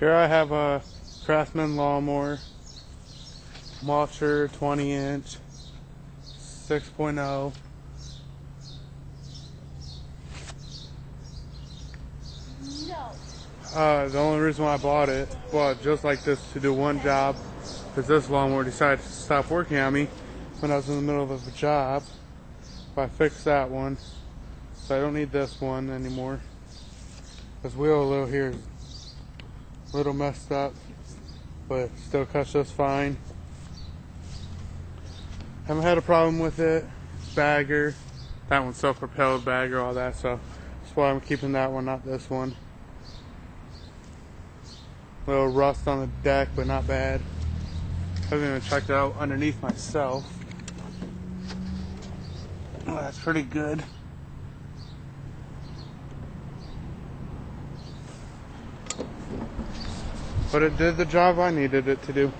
Here I have a Craftsman lawnmower, washer, 20-inch, 6.0. The only reason why I bought it, well, just like this, to do one job, because this lawnmower decided to stop working on me when I was in the middle of a job. But I fixed that one, so I don't need this one anymore. This wheel here is a little messed up, but still cuts just fine. Haven't had a problem with it. Bagger, that one's self-propelled bagger, all that, so that's why I'm keeping that one, not this one. Little rust on the deck, but not bad. Haven't even checked it out underneath myself. Oh, that's pretty good. But it did the job I needed it to do.